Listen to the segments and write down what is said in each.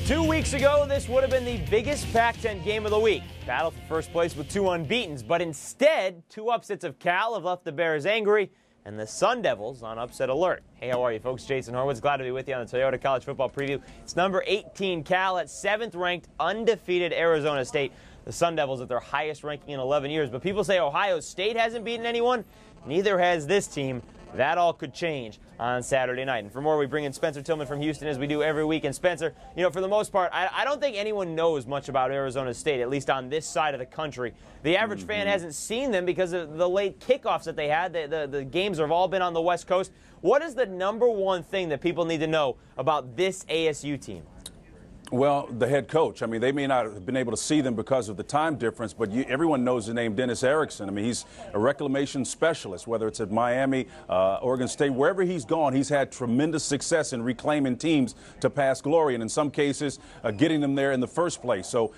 2 weeks ago, this would have been the biggest Pac-10 game of the week. Battle for first place with two unbeatens, but instead, two upsets of Cal have left the Bears angry and the Sun Devils on upset alert. Hey, how are you folks? Jason Horowitz, glad to be with you on the Toyota College Football Preview. It's number 18 Cal at 7th-ranked undefeated Arizona State. The Sun Devils at their highest ranking in 11 years. But people say Ohio State hasn't beaten anyone. Neither has this team. That all could change on Saturday night. And for more, we bring in Spencer Tillman from Houston, as we do every week. And Spencer, you know, for the most part, I don't think anyone knows much about Arizona State, at least on this side of the country. The average fan hasn't seen them because of the late kickoffs that they had. The games have all been on the West Coast. What is the number one thing that people need to know about this ASU team? Well, the head coach. I mean, they may not have been able to see them because of the time difference, but everyone knows the name Dennis Erickson. I mean, he's a reclamation specialist, whether it's at Miami, Oregon State, wherever he's gone, he's had tremendous success in reclaiming teams to past glory, and in some cases, getting them there in the first place. So,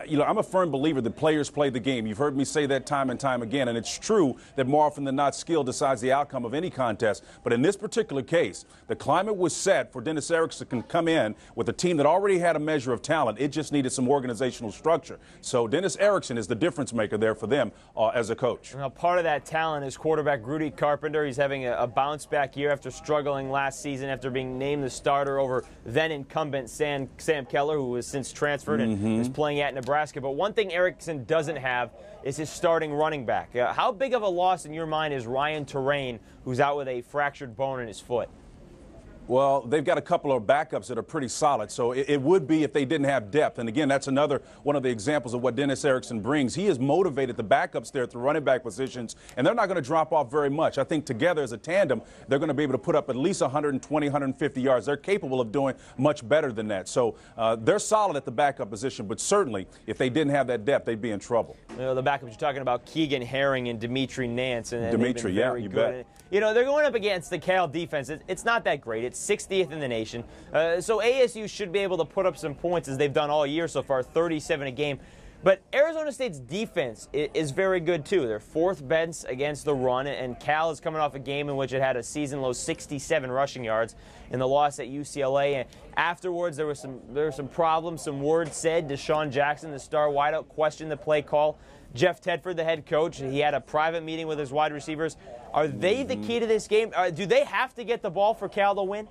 you know, I'm a firm believer that players play the game. You've heard me say that time and time again, and it's true that more often than not, skill decides the outcome of any contest. But in this particular case, the climate was set for Dennis Erickson to come in with a team that already had a measure of talent. It just needed some organizational structure. So Dennis Erickson is the difference maker there for them as a coach. Now, part of that talent is quarterback Rudy Carpenter. He's having a bounce-back year after struggling last season after being named the starter over then-incumbent Sam Keller, who has since transferred and is playing at Nebraska. But one thing Erickson doesn't have is his starting running back. How big of a loss in your mind is Ryan Terrain, who's out with a fractured bone in his foot? Well, they've got a couple of backups that are pretty solid, so it would be if they didn't have depth. And again, that's another one of the examples of what Dennis Erickson brings. He has motivated the backups there at the running back positions, and they're not going to drop off very much. I think together as a tandem, they're going to be able to put up at least 120, 150 yards. They're capable of doing much better than that. So they're solid at the backup position, but certainly if they didn't have that depth, they'd be in trouble. You know, the backups you're talking about, Keegan Herring and Dimitri Nance. And Dimitri, yeah, you bet. You know, they're going up against the Cal defense. It's not that great. It's 60th in the nation. So ASU should be able to put up some points as they've done all year so far, 37 a game. But Arizona State's defense is very good, too. They're fourth best against the run, and Cal is coming off a game in which it had a season-low 67 rushing yards in the loss at UCLA. And afterwards, there were some problems, some words said. Deshaun Jackson, the star wideout, questioned the play call. Jeff Tedford, the head coach, he had a private meeting with his wide receivers. Are they the key to this game? Do they have to get the ball for Cal to win?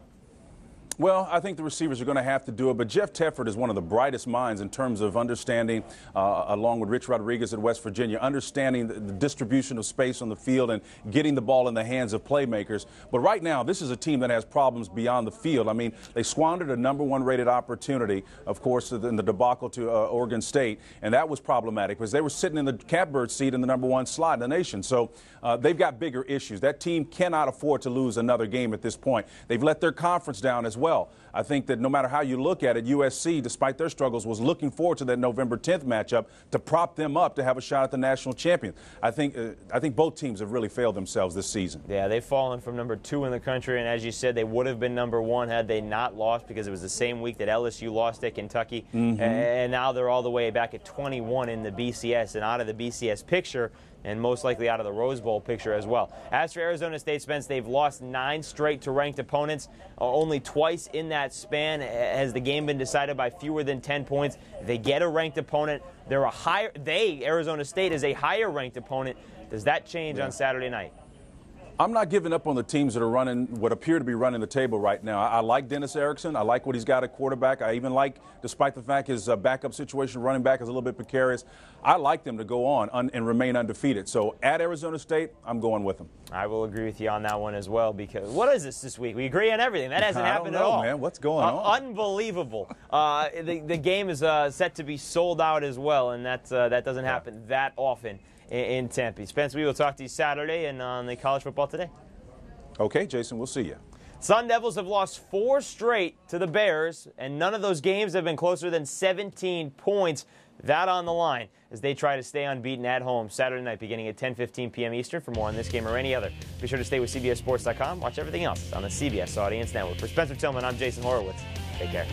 Well, I think the receivers are going to have to do it, but Jeff Tedford is one of the brightest minds in terms of understanding, along with Rich Rodriguez at West Virginia, understanding the distribution of space on the field and getting the ball in the hands of playmakers. But right now, this is a team that has problems beyond the field. I mean, they squandered a #1 rated opportunity, of course, in the debacle to Oregon State, and that was problematic because they were sitting in the catbird seat in the #1 slot in the nation. So they've got bigger issues. That team cannot afford to lose another game at this point. They've let their conference down as well. I think that no matter how you look at it, USC, despite their struggles, was looking forward to that November 10th matchup to prop them up to have a shot at the national champion. I think both teams have really failed themselves this season. Yeah, they've fallen from #2 in the country, and as you said, they would have been #1 had they not lost because it was the same week that LSU lost at Kentucky. And now they're all the way back at 21 in the BCS and out of the BCS picture, and most likely out of the Rose Bowl picture as well. As for Arizona State, Spence, they've lost 9 straight to ranked opponents. Only twice in that span has the game been decided by fewer than 10 points. They get a ranked opponent. Arizona State is a higher ranked opponent. Does that change on Saturday night? I'm not giving up on the teams that are running what appear to be running the table right now. I like Dennis Erickson. I like what he's got at quarterback. I even like, despite the fact his backup situation running back is a little bit precarious, I like them to go on and remain undefeated. So at Arizona State, I'm going with them. I will agree with you on that one as well, because what is this week? We agree on everything. That hasn't happened at all. Man, what's going on? Unbelievable. The game is set to be sold out as well, and that doesn't happen that often in Tempe. Spence, we will talk to you Saturday and on the College Football Today. Okay, Jason, we'll see you. Sun Devils have lost 4 straight to the Bears, and none of those games have been closer than 17 points. That on the line as they try to stay unbeaten at home Saturday night beginning at 10:15 p.m. Eastern. For more on this game or any other, be sure to stay with CBSSports.com. Watch everything else on the CBS Audience Network. For Spencer Tillman, I'm Jason Horowitz. Take care.